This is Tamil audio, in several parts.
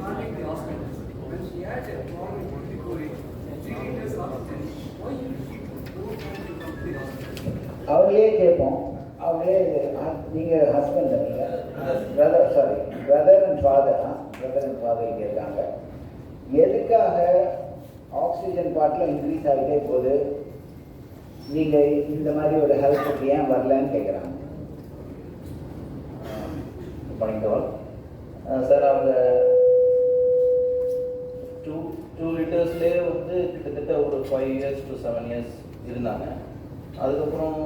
contact the hospital. When she had a problem with the COVID, 3 liters oxygen, why you need to go to the hospital? அவங்களே கேட்போம். அவங்களே நீங்கள் ஹஸ்பண்ட் நீங்கள் பிரதர் அண்ட் ஃபாதர் கேட்காங்க. எதுக்காக ஆக்சிஜன் பாட்டில் இன்க்ரீஸ் ஆகிட்டே போகுது, நீங்கள் இந்த மாதிரி ஒரு ஹெல்ப்புக்கு ஏன் வரலன்னு கேட்குறாங்க. பண்ணிட்டோம் சார். அவங்க 2 லிட்டர்ஸ்லேயே வந்து கிட்டத்தட்ட ஒரு 5 years to 7 years இருந்தாங்க. அதுக்கப்புறம்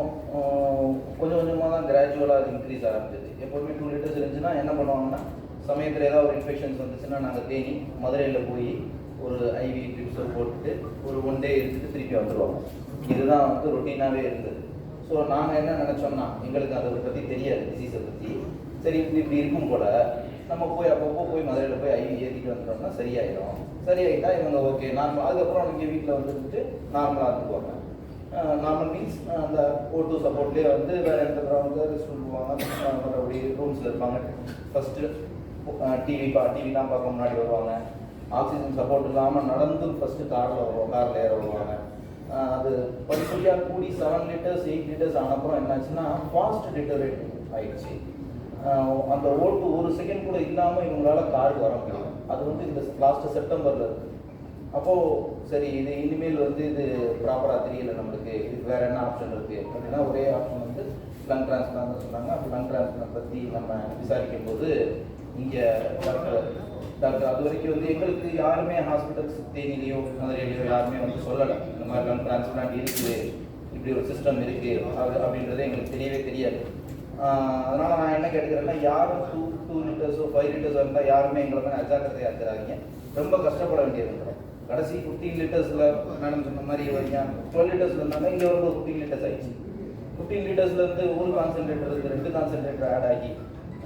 கொஞ்சம் கொஞ்சமாக தான் கிராஜுவலாக அது இன்க்ரீஸ் ஆரம்பிச்சது. எப்போதுமே 2 லிட்டர்ஸ் இருந்துச்சுன்னா என்ன பண்ணுவாங்கன்னா, சமயத்தில் ஏதாவது ஒரு இன்ஃபெக்ஷன்ஸ் வந்துச்சுன்னா நாங்கள் தேனி மதுரையில் போய் ஒரு ஐவி ட்ரிப்ஸை போட்டுட்டு ஒரு 1 day இருந்துட்டு திருப்பி வந்துடுவாங்க. இதுதான் வந்து ரொட்டீனாகவே இருந்தது. ஸோ நாங்கள் என்ன நினச்சோம்னா, எங்களுக்கு அதை பற்றி தெரியாது, டிசீஸை பற்றி. சரி இப்படி இருக்கும் போல் நம்ம போய் அப்பப்போ போய் மதுரையில் போய் ஐவி ஏற்றிட்டு வந்துட்டோம்னா சரியாயிடும். சரியாயிட்டா இவங்க ஓகே நார்மல். அதுக்கப்புறம் இங்கே வீட்டில் வந்துட்டு நார்மலாக இருந்துக்குவாங்க. நார்மல் மீன்ஸ் அந்த O2 சப்போர்ட்லேயே வந்து வேறு எந்த ப்ராப்ளம் ரெஸ்ட் பண்ணுவாங்க, மற்றபடி ரூம்ஸில் இருப்பாங்க. ஃபஸ்ட்டு டிவி தான் பார்க்க முன்னாடி வருவாங்க. ஆக்சிஜன் சப்போர்ட் இல்லாமல் நடந்து ஃபஸ்ட்டு காரில் ஏற வருவாங்க. அது படிப்படியாக கூடி 7 liters 8 liters ஆனப்புறம் என்னாச்சுன்னா ஃபாஸ்ட் டிட்டரேட் ஆயிடுச்சு. அந்த O2 ஒரு செகண்ட் கூட இல்லாமல் இவங்களால காருக்கு வர முடியும். அது வந்து இந்த லாஸ்ட்டு செப்டம்பரில் இருக்குது. அப்போது சரி இது இனிமேல் வந்து இது ப்ராப்பராக தெரியல நம்மளுக்கு, இதுக்கு வேறு என்ன ஆப்ஷன் இருக்குது அப்படின்னா, ஒரே ஆப்ஷன் வந்து லங் டிரான்ஸ்பிளான்ட் சொன்னாங்க. அப்போ லங் டிரான்ஸ்பிளான்ட் பற்றி நம்ம விசாரிக்கும் போது இங்கே டாக்டர் அது வரைக்கும் வந்து எங்களுக்கு யாருமே ஹாஸ்பிட்டல்ஸ் தேனிலையோ மதுரையிலையோ யாருமே வந்து சொல்லலை இந்த மாதிரி லங் டிரான்ஸ்பிளான்ட் இருக்குது, இப்படி ஒரு சிஸ்டம் இருக்குது அப்படின்றது எங்களுக்கு தெரியவே தெரியாது. அதனால் நான் என்ன கேட்டுக்கிறேன்னா, யாரும் 2 liters 5 liters இருந்தால் யாருமே எங்களை மேலே அஜாக்கிரதையாக இருக்கிறாங்க. ரொம்ப கஷ்டப்பட வேண்டியது. கடைசி 15 liters மேடம் சொன்ன மாதிரி வரீங்க 12 liters இருந்தாங்க. இங்கே வந்து 15 liters ஆயிடுச்சு. 15 litersலேருந்து ஒரு கான்சன்ட்ரேட்டர் 2 கான்சன்ட்ரேட்டர் ஆட் ஆகி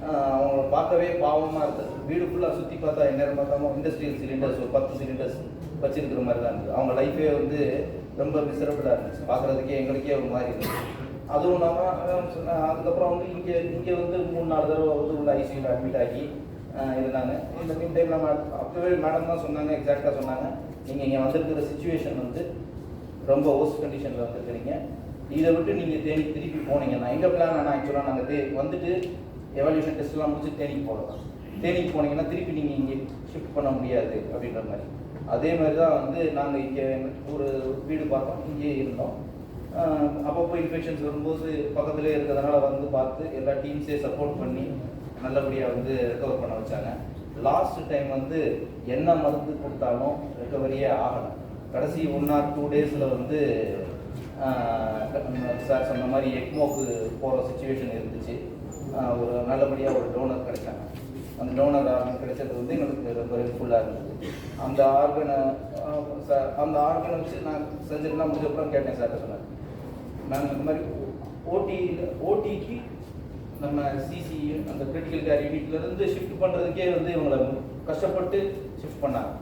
அவங்கள பார்க்கவே பாவமாக இருந்தது. வீடு ஃபுல்லாக சுற்றி பார்த்தா எந்நேரம் பார்த்தாலும் இண்டஸ்ட்ரியல் சிலிண்டர்ஸ் ஒரு 10 சிலிண்டர்ஸ் வச்சிருக்கிற மாதிரி தான் இருந்தது. அவங்க லைஃபே வந்து ரொம்ப மிசரபிளாக இருந்துச்சு. பார்க்குறதுக்கே எங்களுக்கே ஒரு மாதிரி இருந்துச்சு. அதுவும் இல்லாமல் சொன்னேன். அதுக்கப்புறம் வந்து இங்கே வந்து 3-4 தடவை வந்து உள்ள ஐசியூவில் அட்மிட் ஆகி இருந்தாங்க. இந்த மீன் டைம் நம்ம அப்போவே மேடம் தான் சொன்னாங்க, எக்ஸாக்டாக சொன்னாங்க, நீங்கள் இங்கே வந்திருக்கிற சுச்சுவேஷன் வந்து ரொம்ப ஓஸ்ட் கண்டிஷனில் வந்துருக்கிறீங்க. இதை விட்டு நீங்கள் தேனி திருப்பி போனீங்கன்னா எங்கள் பிளான் ஆனால் ஆக்சுவலாக நாங்கள் வந்துட்டு எவால்யூஷன் டெஸ்ட்லாம் முடிச்சு தேனிக்கு போகலாம். தேனிக்கு போனீங்கன்னா திருப்பி நீங்கள் இங்கே ஷிஃப்ட் பண்ண முடியாது அப்படின்ற மாதிரி. அதே மாதிரி தான் வந்து நாங்கள் இங்கே ஒரு வீடு பார்த்தோம், இங்கே இருந்தோம். அப்பப்போ இன்ஃபெக்ஷன்ஸ் வரும்போது பக்கத்துலேயே இருக்கிறதுனால வந்து பார்த்து எல்லா டீம்ஸே சப்போர்ட் பண்ணி நல்லபடியாக வந்து ரெக்கவர் பண்ண வச்சாங்க. லாஸ்ட் டைம் வந்து என்ன மருந்து கொடுத்தாலும் ரெக்கவரியே ஆகலை. கடைசி 1 or 2 days வந்து சார் சொன்ன மாதிரி எக்மோக்கு போகிற சுச்சுவேஷன் இருந்துச்சு. ஒரு நல்லபடியாக ஒரு டோனர் கிடைச்சாங்க. அந்த டோனர் ஆர்கன் கிடைச்சது வந்து எங்களுக்கு ரொம்ப ஹெல்ப்ஃபுல்லாக இருந்தது. அந்த ஆர்கனை வச்சு நான் செஞ்சுட்டுலாம் முடிஞ்சப்பறம் கேட்டேன் சார்கிட்ட சொன்னார், நாங்கள் இந்த மாதிரி ஓடிக்கு நம்ம சிசி அந்த கிரிட்டிக்கல் கேர் யூனிட்லேருந்து ஷிஃப்ட் பண்ணுறதுக்கே வந்து இவங்களை கஷ்டப்பட்டு ஷிஃப்ட் பண்ணாங்க.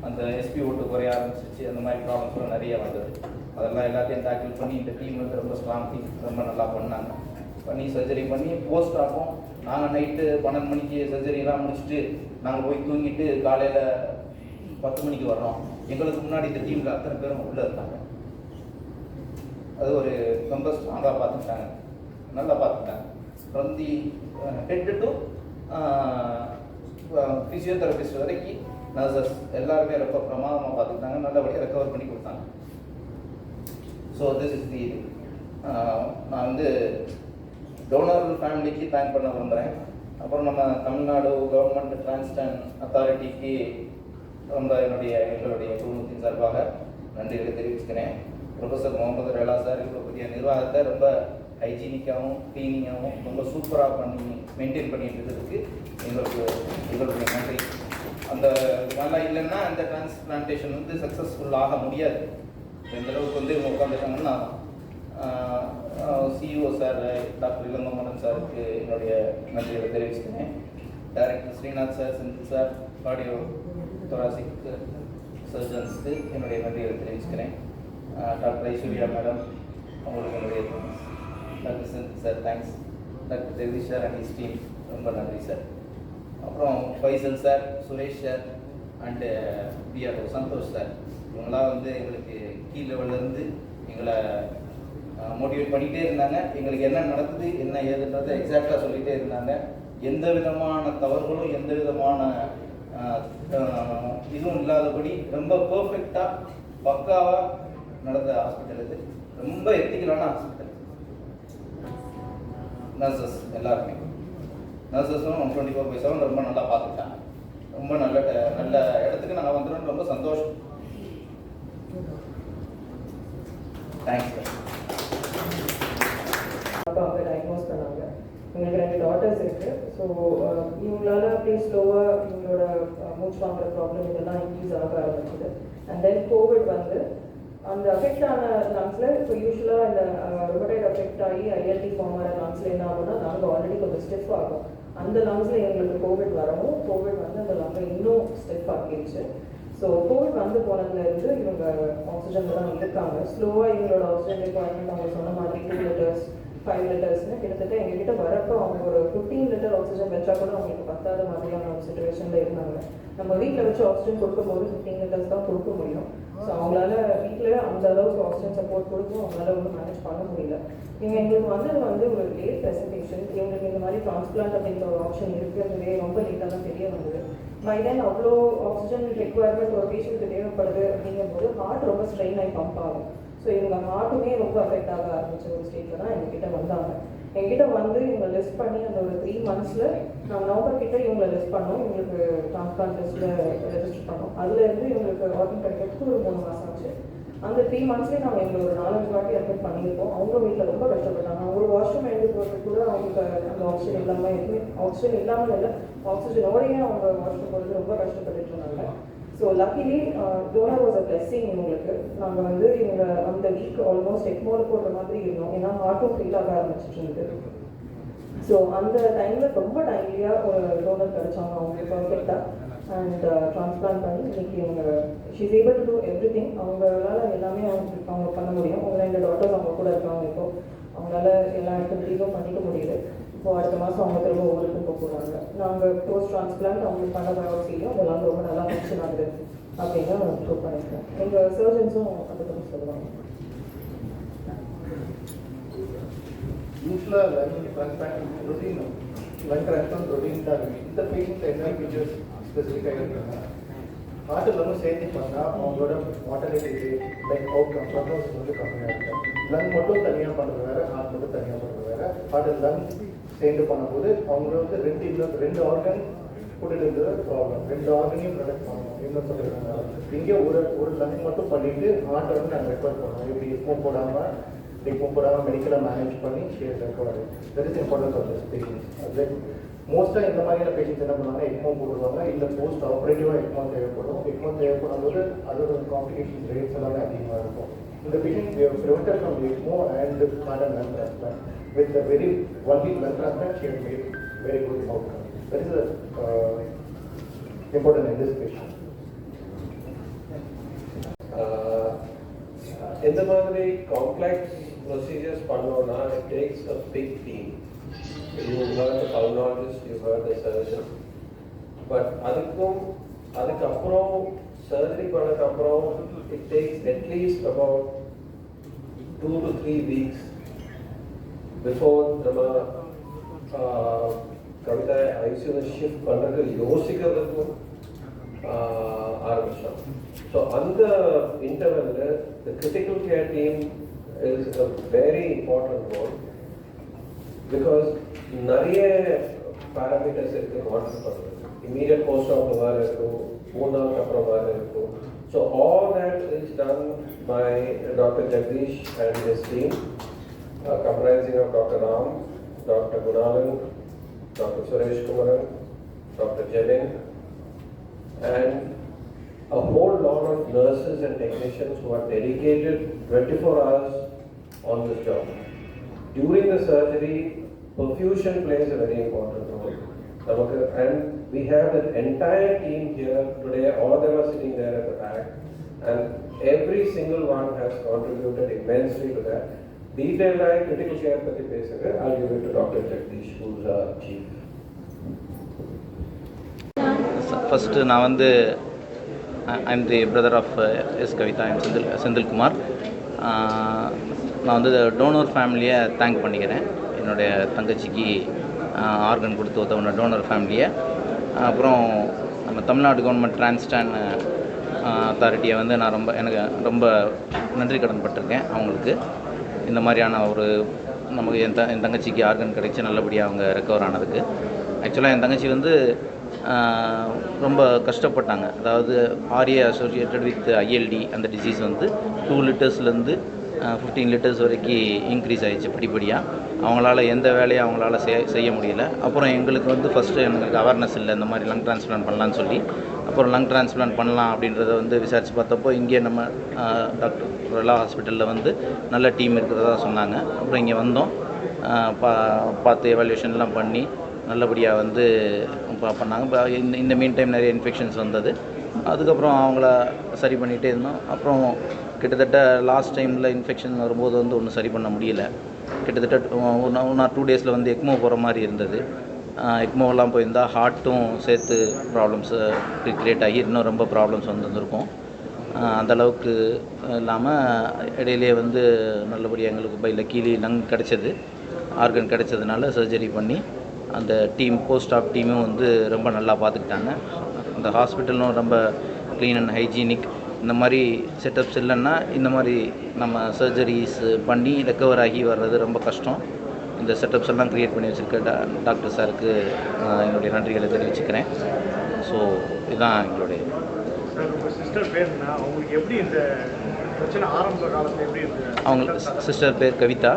அந்த SpO2 குறைய ஆரம்பிச்சிச்சு. அந்த மாதிரி ப்ராப்ளம்ஸ்லாம் நிறைய வந்தது. அதெல்லாம் எல்லாத்தையும் டேக்கிள் பண்ணி இந்த டீம் வந்து ரொம்ப ஸ்ட்ராங் டீம், ரொம்ப நல்லா பண்ணாங்க. பண்ணி சர்ஜரி பண்ணி போஸ்ட் ஆகும். நாங்கள் நைட்டு 12 மணிக்கு சர்ஜரிலாம் முடிச்சுட்டு நாங்கள் போய் தூங்கிட்டு காலையில் 10 மணிக்கு வர்றோம். எங்களுக்கு முன்னாடி இந்த டீமில் அத்தனை பேரும் உள்ளே இருந்தாங்க. அது ஒரு ரொம்ப ஸ்ட்ராங்காக பார்த்துக்கிட்டாங்க, நல்லா பார்த்துக்கிட்டாங்க. From the head to physiotherapist வரைக்கும் நர்சஸ் எல்லாருமே ரொம்ப பிரமாதமாக பார்த்துக்கிட்டாங்க, நல்லபடியாக ரெக்கவர் பண்ணி கொடுத்தாங்க. ஸோ திஸ் இஸ் தி நான் வந்து டோனர் ஃபேமிலிக்கு தேங்க் பண்ண விரும்புகிறேன். அப்புறம் நம்ம தமிழ்நாடு கவர்மெண்ட் டிரான்ஸ்டன் அத்தாரிட்டிக்கு ரொம்ப எங்களுடைய குடும்பத்தின் சார்பாக நன்றிகளை தெரிவிச்சுக்கிறேன். ப்ரொஃபஸர் முகமது ரெலா சார் இவ்வளோ பெரிய நிர்வாகத்தை ரொம்ப ஹைஜீனிக்காகவும் க்ளீனிங்காகவும் ரொம்ப சூப்பராக பண்ணி மெயின்டைன் பண்ணிட்டு இருக்கிறதுக்கு எங்களுடைய நன்றி. அந்த நல்லா இல்லைன்னா அந்த டிரான்ஸ்பிளான்டேஷன் வந்து சக்ஸஸ்ஃபுல் ஆக முடியாது. எந்த அளவுக்கு வந்து இவங்க உட்காந்துருக்காங்கன்னா CEO சார் டாக்டர் இளங்கோமணன் சாருக்கு என்னுடைய நன்றிகளை தெரிவிச்சுக்கிறேன். Director Srinath sir, Senthil sir, cardio thoracic சர்ஜன்ஸுக்கு என்னுடைய நன்றிகளை தெரிவிச்சுக்கிறேன். டாக்டர் ஐஸ்வர்யா மேடம் அவங்களுக்கு என்னுடைய thanks. Doctor Senthil sir thanks. Doctor Jagadish sir and his team ரொம்ப நன்றி சார். அப்புறம் Faisal sir, Suresh sir and PRO Santhosh sir, இவங்களாம் வந்து எங்களுக்கு கீழ் லெவல்லேருந்து எங்களை மோட்டிவேட் பண்ணிகிட்டே இருந்தாங்க. எங்களுக்கு என்ன நடக்குது என்ன ஏதுன்றதை எக்ஸாக்டாக சொல்லிகிட்டே இருந்தாங்க. எந்த விதமான தவறுகளும் எந்த விதமான இதுவும் இல்லாதபடி ரொம்ப பர்ஃபெக்டாக பக்காவாக நடந்த ஹாஸ்பிட்டல் இது. ரொம்ப எத்திக்கலான ஹாஸ்பிட்டல். நர்சஸ் எல்லாருமே நர்சஸும் 24/7 ரொம்ப நல்லா பார்த்துட்டாங்க. ரொம்ப நல்ல நல்ல இடத்துக்கு நாங்கள் வந்துடும். ரொம்ப சந்தோஷம். Thanks sir. அப்போ அவங்க டயக்னோஸ் பண்ணாங்க. எங்களுக்கு 2 டாட்டர்ஸ் இருக்குது. ஸோ இவங்களால அப்படியே ஸ்லோவாக இவங்களோட மூச்சு வாங்குற ப்ராப்ளம் இதெல்லாம் இன்க்ரீஸ் ஆக ஆரம்பிச்சுது. அண்ட் தென் கோவிட் வந்து அந்த அஃபெக்ட் ஆன லங்ஸில் இப்போ யூஸ்வலாக இந்த ருமடைட் அஃபெக்ட் ஆகி ஐஎல்டி ஃபார்ம் ஆகிற லங்ஸில் என்ன ஆகும்னா நாங்கள் ஆல்ரெடி கொஞ்சம் ஸ்டிஃப் ஆகும். அந்த லங்ஸில் எங்களுக்கு கோவிட் வரவும் கோவிட் வந்து அந்த லங்கை இன்னும் ஸ்டிஃப் ஆகிடுச்சு. ஸோ கோவிட் வந்து போனதுலேருந்து இவங்க ஆக்சிஜனில் தான் இருக்காங்க. ஸ்லோவாக இவங்களோட ஆக்சிஜன் ரிக்வயர்மெண்ட் அவங்க சொன்ன மாதிரி 2 லிட்டர்ஸ் 5 லிட்டர்ஸ்னு கிட்டத்தட்ட எங்ககிட்ட வரப்போ அவங்க ஒரு 15 லிட்டர் ஆக்சிஜன் வச்சா கூட அவங்களுக்கு பத்தாத மாதிரியான ஒரு சுச்சுவேஷனில் இருந்தாங்க. நம்ம வீட்டில் வச்சு ஆக்சிஜன் கொடுக்கும்போது 15 லிட்டர்ஸ் தான் கொடுக்க முடியும். ஸோ அவங்களால வீட்டில் அந்த அளவுக்கு ஆக்சிஜன் சப்போர்ட் கொடுத்தும் அவங்களால ஒன்றும் மேனேஜ் பண்ண முடியல. இவங்க எங்களுக்கு வந்து ஒரு லேட் ப்ரெசன்டேஷன். இவங்களுக்கு இந்த மாதிரி டிரான்ஸ்பிளான்ட் அப்படிங்கிற ஒரு ஆப்ஷன் இருக்குன்றதே ரொம்ப லேட்டாக தான் தெரிய வந்தது. பை தென் அவ்வளோ ஆக்சிஜன் ரெக்வயர்மெண்ட் ஒரு பேஷண்ட்டுக்கு தேவைப்படுது அப்படிங்கும்போது ஹார்ட் ரொம்ப ஸ்ட்ரெயின் ஆகி பம்ப் ஆகும். ஸோ இவங்க ஹார்ட்டுமே ரொம்ப அஃபெக்ட் ஆக ஆரம்பிச்ச ஒரு ஸ்டேட்டில் தான் எங்ககிட்ட வந்தாங்க. எங்ககிட்ட வந்து இவங்க லிஸ்ட் பண்ணி அந்த ஒரு 3 months நாங்கள் நவம்பர் கிட்ட இவங்களை லிஸ்ட் பண்ணோம். இவங்களுக்கு டிரான்ஸ்பிளான்ட் டெஸ்ட்டில் ரெஜிஸ்டர் பண்ணோம். அதுலேருந்து இவங்களுக்கு ஆர்கன் கிடைக்கிறதுக்கு ஒரு 3 மாதம் ஆச்சு. அந்த 3 months நாங்கள் எங்களை ஒரு 4-5 வாட்டி அட்மிட் பண்ணியிருக்கோம். அவங்க வீட்டில் ரொம்ப கஷ்டப்பட்டாங்க. ஒரு வாஷ்ரூம் எழுதி போகிறது கூட அவங்களுக்கு அந்த ஆக்சிஜன் இல்லாமல் எதுவுமே ஆக்சிஜன் இல்லாமல் இல்லை, ஆக்சிஜனோடையே அவங்க வாஷ்ரூம் போகிறது ரொம்ப கஷ்டப்பட்டுட்டு இருந்தாங்க. So luckily donor was a blessing இவங்களுக்கு. நாங்கள் வந்து இவங்க அந்த வீக் ஆல்மோஸ்ட் எக்மோல போடுற மாதிரி இருந்தோம். ஏன்னா ஹார்ட்டும் ஃபீல் ஆக ஆரம்பிச்சிட்டு இருந்தது. ஸோ அந்த டைமில் ரொம்ப டைம்லியாக ஒரு டோனர் கிடைச்சாங்க அவங்களுக்கு பர்ஃபெக்டாக. அண்ட் டிரான்ஸ்பிளான்ட் பண்ணி இன்னைக்கு இவங்க she's able to do everything. அவங்களால எல்லாமே அவங்க பண்ண முடியும். அவங்க 2 டாட்டர்ஸ் அவங்க கூட இருக்காங்க. இப்போ அவங்களால எல்லா ஆக்டிவிட்டீஸும் பண்ணிக்க முடியுது. இப்போ அடுத்த மாதம் அவங்க திரும்ப ஊருக்கும் போக போகிறாங்க. நாங்கள் போஸ்ட் டிரான்ஸ்பிளான்ட் அவங்களுக்கு பண்ண பயோப்சியும் அதெல்லாம் ரொம்ப நல்லா ஃபங்க்ஷன் ஆகுது அப்படின்னு ப்ரூவ் பண்ணியிருக்கோம். எங்கள் சர்ஜன்ஸும் அதை பற்றி சொல்லுவாங்க. யூஸ்வலாக lung transplant routine lung transplant routine தான் இருக்குது. இந்த பேஷண்ட் என்ன ஃபீச்சர்ஸ் ஸ்பெசிஃபிக்காக இருக்காங்க? ஹார்ட் லங்கும் சேர்ந்து பண்ணால் அவங்களோட மார்டாலிட்டி லைக் அவுட்கம் ப்ரொக்னோசிஸ் வந்து கம்மியாக இருக்கும். லங் மட்டும் தனியாக பண்ணுறது வேறு, ஹார்ட் மட்டும் தனியாக பண்ணுறது வேறு. ஹார்ட் லங் சேர்ந்து பண்ணும்போது அவங்கள வந்து 2 ஆர்கன் கூட்டிட்டு இருந்தது ப்ராப்ளம். 2 ஆர்கனையும் ப்ரொடக்ட் பண்ணணும். என்ன சொல்லியிருக்காங்க, இங்கே ஒரு லங் மட்டும் பண்ணிவிட்டு ஹார்ட்டை வந்து நாங்கள் ரெக்வயர் பண்ணோம். இப்படி இப்போ போடாமல் மெடிக்கலாக மேனேஜ் பண்ணி share require. That is importance of this patients. அது மோஸ்ட்டாக இந்த மாதிரியான பேஷன்ஸ் என்ன பண்ணுவாங்க, எக்மோ போடுவாங்க. இல்லை போஸ்ட் ஆப்ரேட்டிவாக எக்மோ தேவைப்படும். எக்மோ தேவைப்படும் போது அதோட காம்ப்ளிகேஷன் ரேட்ஸ் எல்லாமே அதிகமாக இருக்கும். இந்த patient prevented from ECMO and heart and lung transplant. With a very 1 week lung transplant, she had made very good outcome. That is important in this patient. In the மாதிரி complex procedures பண்ணோம்னா it takes a big team. You heard the pulmonologist, you heard the surgeon. But அதுக்கப்புறம் surgery பண்ணதுக்கப்புறம் it takes at least about 2 to 3 weeks before நம்ம கவிதா ஐசியூவில் ஷிஃப்ட் பண்ணுறதுக்கு யோசிக்கிறதுக்கும் ஆரம்பிச்சோம். ஸோ அந்த இன்டர்வெல்லில் the critical care team is a very important role. Because நிறைய பேராமீட்டர்ஸ் இருக்குது மானிட்டர் பண்ணுறது. இமீடியட் போஸ்ட் ஆஃப் வேறு இருக்கும், 3 நாளுக்கு அப்புறம் வேறு இருக்கும். So all that is done by doctor Jagadish and his team, comprising of Dr. Ram, Dr. Gunalan, Dr. Suresh Kumaran, Dr. Jevin, and a whole lot of nurses and technicians who are dedicated 24 hours on this job. During the surgery, perfusion plays a very important role. And we have an entire team here today. All of them are sitting there at the back, and every single one has contributed immensely to that. Detailed critical care பற்றி பேசுங்க. I'll give it to Dr. Jagdish, who's our chief. First நான் வந்து I'm the brother of S Kavitha I'm Senthilkumar. நான் வந்து டோனர் ஃபேமிலியை தேங்க் பண்ணிக்கிறேன். என்னுடைய தங்கச்சிக்கு ஆர்கன் கொடுத்து உதவுன டோனர் ஃபேமிலியை. அப்புறம் நம்ம தமிழ்நாடு கவர்மெண்ட் டிரான்ஸ்டான் அத்தாரிட்டியை வந்து நான் எனக்கு ரொம்ப நன்றி கடன் பட்டிருக்கேன் அவங்களுக்கு. இந்த மாதிரியான ஒரு நமக்கு என் தங்கச்சிக்கு ஆர்கன் கிடைச்சி நல்லபடியாக அவங்க ரெக்கவர் ஆனதுக்கு. ஆக்சுவலாக என் தங்கச்சி வந்து ரொம்ப கஷ்டப்பட்டாங்க. அதாவது ஆர்ஏ அசோசியேட்டட் வித் ஐஎல்டி அந்த டிசீஸ் வந்து 2 லிட்டர்ஸ்லேருந்து 15 லிட்டர்ஸ் வரைக்கும் இன்க்ரீஸ் ஆகிடுச்சு படிப்படியாக. அவங்களால எந்த வேலையும் அவங்களால செய்ய முடியல. அப்புறம் எங்களுக்கு வந்து ஃபஸ்ட்டு எங்களுக்கு அவேர்னஸ் இல்லை இந்த மாதிரி லங் டிரான்ஸ்பிளான்ட் பண்ணலான்னு சொல்லி. அப்புறம் லங் டிரான்ஸ்பிளான்ட் பண்ணலாம் அப்படின்றத வந்து விசாரித்து பார்த்தப்போ இங்கே நம்ம டாக்டர் பிரலா ஹாஸ்பிட்டலில் வந்து நல்ல டீம் இருக்கிறதா சொன்னாங்க. அப்புறம் இங்கே வந்தோம், பார்த்து எவாலுவேஷன்லாம் பண்ணி நல்லபடியாக வந்து பண்ணாங்க. இந்த மீன் டைம் நிறைய இன்ஃபெக்ஷன்ஸ் வந்தது. அதுக்கப்புறம் அவங்கள சரி பண்ணிகிட்டே இருந்தோம். அப்புறம் கிட்டத்தட்ட லாஸ்ட் டைமில் இன்ஃபெக்ஷன் வரும்போது வந்து ஒன்றும் சரி பண்ண முடியல. கிட்டத்தட்ட 1 or 2 டேஸில் வந்து எக்மோ போகிற மாதிரி இருந்தது. எக்மோவெல்லாம் போயிருந்தால் ஹார்ட்டும் சேர்த்து ப்ராப்ளம்ஸு க்ரியேட் ஆகி இன்னும் ரொம்ப ப்ராப்ளம்ஸ் வந்துருக்கும். அந்தளவுக்கு இல்லாமல் இடையிலே வந்து நல்லபடியாக எங்களுக்கு பை லக்கீலி லங் கிடச்சது, ஆர்கன் கிடச்சதுனால சர்ஜரி பண்ணி அந்த டீம் போஸ்ட் ஆஃப் டீமும் வந்து ரொம்ப நல்லா பார்த்துக்கிட்டாங்க. அந்த ஹாஸ்பிட்டலும் ரொம்ப க்ளீன் அண்ட் ஹைஜீனிக். இந்த மாதிரி செட்டப்ஸ் இல்லைன்னா இந்த மாதிரி நம்ம சர்ஜரிஸ் பண்ணி ரெக்கவர் ஆகி வர்றது ரொம்ப கஷ்டம். இந்த செட்டப்ஸ் எல்லாம் க்ரியேட் பண்ணி வச்சுருக்க டாக்டர் சாருக்கு என்னுடைய நன்றிகளை தெரிவிச்சுக்கிறேன். ஸோ இதுதான் எங்களுடைய. சிஸ்டர் பேர் அவங்களுக்கு எப்படி இந்த பிரச்சனை ஆரம்ப காலத்தில் எப்படி இருந்தது? அவங்க சிஸ்டர் பேர் கவிதா.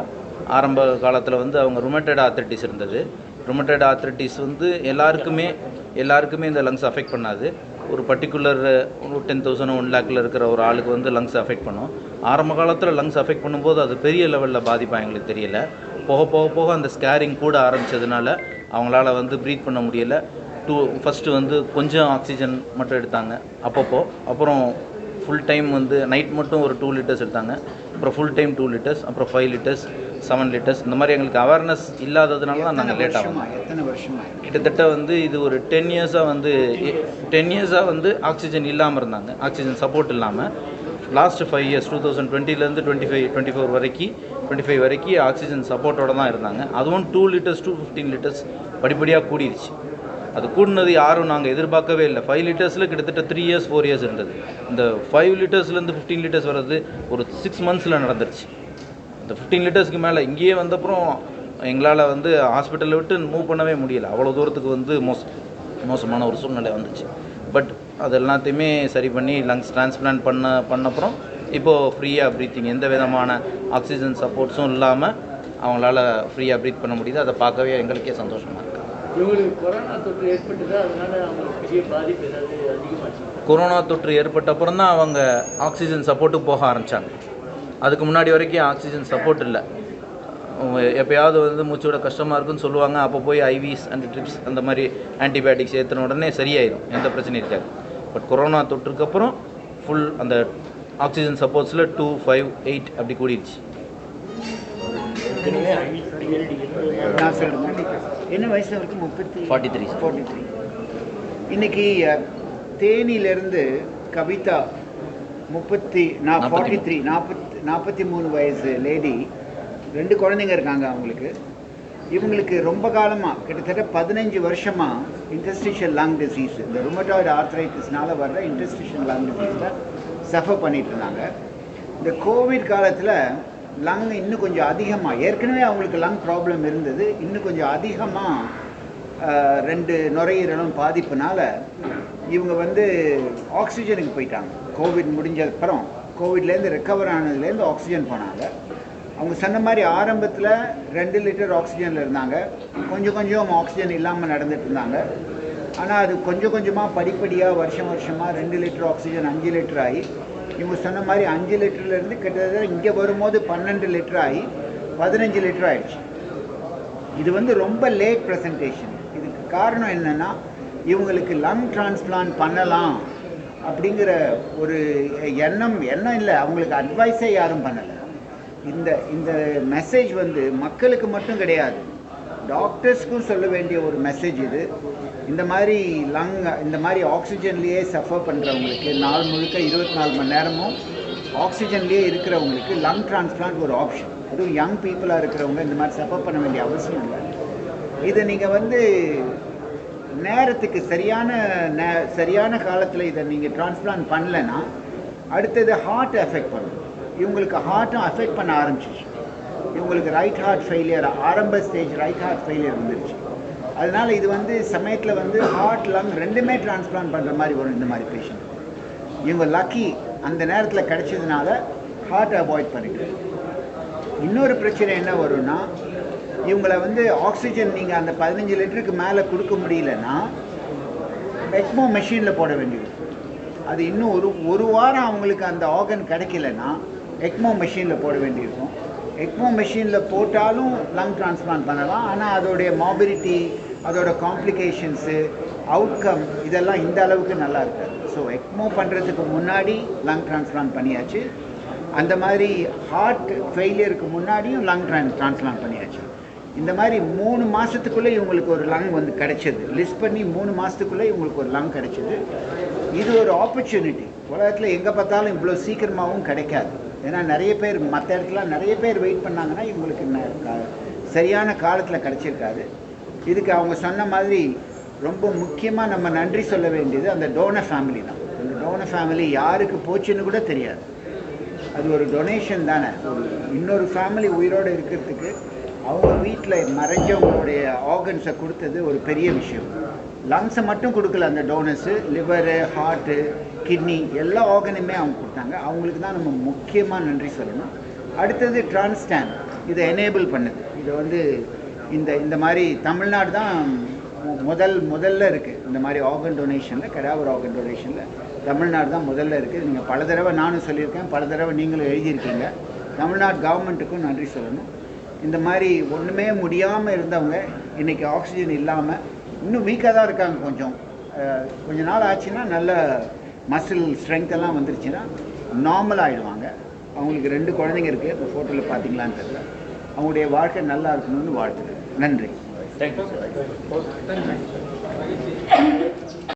ஆரம்ப காலத்தில் வந்து அவங்க ருமட்டட் ஆர்த்ரைட்டிஸ் இருந்தது. ருமட்டட் ஆர்த்ரைட்டிஸ் வந்து எல்லாருக்குமே இந்த லங்ஸ் அஃபெக்ட் பண்ணாது. ஒரு பர்டிகுலர் 10,000 1 lakhல இருக்கிற ஒரு ஆளுக்கு வந்து லங்ஸ் அஃபெக்ட் பண்ணும். ஆரம்ப காலத்தில் லங்ஸ் அஃபெக்ட் பண்ணும்போது அது பெரிய லெவலில் பாதிப்பாக எங்களுக்கு தெரியல. போக அந்த ஸ்கேரிங் கூட ஆரம்பித்ததுனால அவங்களால வந்து ப்ரீத் பண்ண முடியலை. ஃபஸ்ட்டு வந்து கொஞ்சம் ஆக்சிஜன் மட்டும் எடுத்தாங்க அப்பப்போ. அப்புறம் ஃபுல் டைம் வந்து நைட் மட்டும் ஒரு 2 லிட்டர்ஸ் எடுத்தாங்க. அப்புறம் ஃபுல் டைம் 2 லிட்டர்ஸ், அப்புறம் 5 லிட்டர்ஸ், 7 லிட்டர்ஸ். இந்த மாதிரி எங்களுக்கு அவேர்னஸ் இல்லாததுனால தான் நாங்கள் லேட் ஆகும். கிட்டத்தட்ட வந்து இது ஒரு 10 இயர்ஸாக வந்து ஆக்சிஜன் இல்லாமல் இருந்தாங்க, ஆக்சிஜன் சப்போர்ட் இல்லாமல். லாஸ்ட் 5 இயர்ஸ் 2020லேருந்து 25 வரைக்கும் ஆக்சிஜன் சப்போர்ட்டோடு தான் இருந்தாங்க. அதுவும் 2 லிட்டர்ஸ் to 15 லிட்டர்ஸ் படிப்படியாக கூடிருச்சு. அது கூடினது யாரும் நாங்கள் எதிர்பார்க்கவே இல்லை. 5 லிட்டர்ஸில் கிட்டத்தட்ட 3 years 4 years இருந்தது. இந்த 5 லிட்டர்ஸ்லேருந்து 15 லிட்டர்ஸ் வர்றது ஒரு 6 monthsல நடந்துருச்சு. இந்த 15 லிட்டர்ஸ்க்கு மேலே இங்கேயே வந்தப்புறம் எங்களால் வந்து ஹாஸ்பிட்டலை விட்டு மூவ் பண்ணவே முடியல. அவ்வளோ தூரத்துக்கு வந்து மோசமான ஒரு சூழ்நிலை வந்துச்சு. பட் அது எல்லாத்தையுமே சரி பண்ணி லங்ஸ் டிரான்ஸ்பிளான்ட் பண்ணப்புறம் இப்போது ஃப்ரீயாக ப்ரீத்திங், எந்த விதமான ஆக்சிஜன் சப்போர்ட்ஸும் இல்லாமல் அவங்களால ஃப்ரீயாக ப்ரீத் பண்ண முடியுது. அதை பார்க்கவே எங்களுக்கே சந்தோஷமாக இருக்குது. இவங்களுக்கு கொரோனா தொற்று ஏற்பட்டதா, அதனால அவங்களுக்கு பெரிய பாதிப்பு ஏதாவது அதிகமாச்சு? கொரோனா தொற்று ஏற்பட்ட அப்புறம் தான் அவங்க ஆக்சிஜன் சப்போர்ட்டுக்கு போக ஆரம்பித்தாங்க. அதுக்கு முன்னாடி வரைக்கும் ஆக்சிஜன் சப்போர்ட் இல்லை. எப்போயாவது வந்து மூச்சோட கஷ்டமாக இருக்குன்னு சொல்லுவாங்க. அப்போ போய் ஐவிஸ் அண்ட் ட்ரிப்ஸ் அந்த மாதிரி ஆன்டிபயோட்டிக்ஸ் ஏற்றின உடனே சரியாயிடும், எந்த பிரச்சனையும் இருக்காது. பட் கொரோனா தொற்றுக்கு அப்புறம் ஃபுல் அந்த ஆக்சிஜன் சப்போர்ட்ஸில் 2, 5, 8 அப்படி கூடிடுச்சு. நான் சொல்கிறேன், என்ன வயசு வரைக்கும்? 43. இன்னைக்கு தேனியிலேருந்து கவிதா 43 வயசு லேடி, 2 குழந்தைங்க இருக்காங்க அவங்களுக்கு. இவங்களுக்கு ரொம்ப காலமாக கிட்டத்தட்ட 15 வருஷமாக இன்டர்ஸ்டிஷியல் லங் டிசீஸ், இந்த ருமட்டாய்டு ஆர்த்ரைட்டிஸ்னால வர்ற இன்டர்ஸ்டிஷியல் லங் டிசீஸில் சஃபர் பண்ணிட்டு இருந்தாங்க. இந்த கோவிட் காலத்தில் லங் இன்னும் கொஞ்சம் அதிகமாக, ஏற்கனவே அவங்களுக்கு லங் ப்ராப்ளம் இருந்தது, இன்னும் கொஞ்சம் அதிகமாக 2 நுரையீரலும் பாதிப்புனால இவங்க வந்து ஆக்சிஜனுக்கு போயிட்டாங்க. கோவிட் முடிஞ்ச அப்புறம் கோவிட்லேருந்து ரெக்கவர் ஆனதுலேருந்து ஆக்சிஜன் போனாங்க. அவங்க சொன்ன மாதிரி ஆரம்பத்தில் 2 லிட்டர் ஆக்சிஜனில் இருந்தாங்க. கொஞ்சம் ஆக்சிஜன் இல்லாமல் நடந்துட்டு இருந்தாங்க. ஆனால் அது கொஞ்சமாக படிப்படியாக வருஷமாக 2 லிட்டர் ஆக்சிஜன் 5 லிட்டர் ஆகி, இவங்க சொன்ன மாதிரி 5 லிட்டர்லேருந்து கிட்டத்தட்ட இங்கே வரும்போது 12 லிட்டர் ஆகி 15 லிட்டர் ஆகிடுச்சு. இது வந்து ரொம்ப லேட் ப்ரெசன்டேஷன். இதுக்கு காரணம் என்னென்னா, இவங்களுக்கு லங் டிரான்ஸ்பிளான்ட் பண்ணலாம் அப்படிங்கிற ஒரு எண்ணம் இல்லை, அவங்களுக்கு அட்வைஸே யாரும் பண்ணலை. இந்த மெசேஜ் வந்து மக்களுக்கு மட்டும் கிடையாது, டாக்டர்ஸ்க்கும் சொல்ல வேண்டிய ஒரு மெசேஜ் இது. இந்த மாதிரி இந்த மாதிரி ஆக்சிஜன்லேயே சஃபர் பண்ணுறவங்களுக்கு நாள் முழுக்க 24 மணி நேரமும் ஆக்சிஜன்லேயே இருக்கிறவங்களுக்கு லங் டிரான்ஸ்பிளான்ட் ஒரு ஆப்ஷன். அதுவும் யங் பீப்புளாக இருக்கிறவங்க இந்த மாதிரி சஃபர் பண்ண வேண்டிய அவசியம் இல்லை. இதை நீங்கள் வந்து நேரத்துக்கு சரியான காலத்தில் இதை நீங்கள் டிரான்ஸ்பிளான்ட் பண்ணலைன்னா அடுத்தது ஹார்ட் எஃபெக்ட் பண்ணும். இவங்களுக்கு ஹார்ட்டும் அஃபெக்ட் பண்ண ஆரம்பிச்சிச்சு. இவங்களுக்கு ரைட் ஹார்ட் ஃபெயிலியர், ஆரம்ப ஸ்டேஜ் ரைட் ஹார்ட் ஃபெயிலியர் வந்துருச்சு. அதனால் இது வந்து சமயத்தில் வந்து ஹார்ட் லங் ரெண்டுமே டிரான்ஸ்பிளான்ட் பண்ணுற மாதிரி வரும் இந்த மாதிரி பேஷண்ட். இவங்க லக்கி அந்த நேரத்தில் கிடைச்சதுனால ஹார்ட் அவாய்ட் பண்ணிக்கலாம். இன்னொரு பிரச்சனை என்ன வரும்னா, இவங்களை வந்து ஆக்சிஜன் நீங்கள் அந்த 15 லிட்டருக்கு மேலே கொடுக்க முடியலன்னா எக்மோ மெஷினில் போட வேண்டியது. அது இன்னும் ஒரு வாரம் அவங்களுக்கு அந்த ஆர்கன் கிடைக்கலன்னா எக்மோ மெஷினில் போட வேண்டியிருக்கும். எக்மோ மெஷினில் போட்டாலும் லங் டிரான்ஸ்பிளான்ட் பண்ணலாம். ஆனால் அதோடைய மாபிலிட்டி, அதோட காம்ப்ளிகேஷன்ஸு, அவுட்கம் இதெல்லாம் இந்த அளவுக்கு நல்லா இருக்காது. ஸோ எக்மோ பண்ணுறதுக்கு முன்னாடி லங் டிரான்ஸ்பிளான்ட் பண்ணியாச்சு. அந்த மாதிரி ஹார்ட் ஃபெயிலியருக்கு முன்னாடியும் லங் டிரான்ஸ்பிளான்ட் பண்ணியாச்சு. இந்த மாதிரி 3 மாதத்துக்குள்ளே இவங்களுக்கு ஒரு லங் வந்து கிடைச்சது. லிஸ்ட் பண்ணி 3 மாதத்துக்குள்ளே இவங்களுக்கு ஒரு லங் கிடைச்சது. இது ஒரு ஆப்பர்ச்சுனிட்டி. உலகத்தில் எங்கே பார்த்தாலும் இவ்வளோ சீக்கிரமாகவும் கிடைக்காது. ஏன்னா நிறைய பேர் மற்ற இடத்துல நிறைய பேர் வெயிட் பண்ணாங்கன்னா இவங்களுக்கு சரியான காலத்தில் கிடச்சிருக்காது. இதுக்கு அவங்க சொன்ன மாதிரி ரொம்ப முக்கியமாக நம்ம நன்றி சொல்ல வேண்டியது அந்த டோனர் ஃபேமிலி தான். அந்த டோனர் ஃபேமிலி யாருக்கு போச்சுன்னு கூட தெரியாது. அது ஒரு டொனேஷன் தானே. இன்னொரு ஃபேமிலி உயிரோடு இருக்கிறதுக்கு அவங்க வீட்டில் மறைஞ்சவங்களுடைய ஆர்கன்ஸை கொடுத்தது ஒரு பெரிய விஷயம். லங்ஸை மட்டும் கொடுக்கல அந்த டோனர்ஸு, லிவரு, ஹார்ட்டு, கிட்னி எல்லா ஆர்கனுமே அவங்க கொடுத்தாங்க. அவங்களுக்கு தான் நம்ம முக்கியமாக நன்றி சொல்லணும். அடுத்தது டிரான்ஸ்டான் இதை எனேபிள் பண்ணுது. இதை வந்து இந்த மாதிரி தமிழ்நாடு தான் முதல்ல இருக்குது. இந்த மாதிரி ஆர்கன் டொனேஷனில், கடாவர் ஆர்கன் டொனேஷனில் தமிழ்நாடு தான் முதல்ல இருக்குது. நீங்கள் பல தடவை நானும் சொல்லியிருக்கேன், பல தடவை நீங்களும் எழுதியிருக்கீங்க. தமிழ்நாடு கவர்மெண்ட்டுக்கும் நன்றி சொல்லணும். இந்த மாதிரி ஒன்றுமே முடியாமல் இருந்தவங்க இன்றைக்கி ஆக்சிஜன் இல்லாமல் இன்னும் வீக்காக தான் இருக்காங்க. கொஞ்ச நாள் ஆச்சுன்னா நல்ல மசில் ஸ்ட்ரென்த் எல்லாம் வந்துருச்சுன்னா நார்மல் ஆகிடுவாங்க. அவங்களுக்கு 2 குழந்தைங்க இருக்குது. அந்த ஃபோட்டோவில் பார்த்தீங்களான்னு தெரியல. அவங்களுடைய வாழ்க்கை நல்லா இருக்கணும்னு வாழ்த்துக்கிறேன். நன்றி. Thank you sir.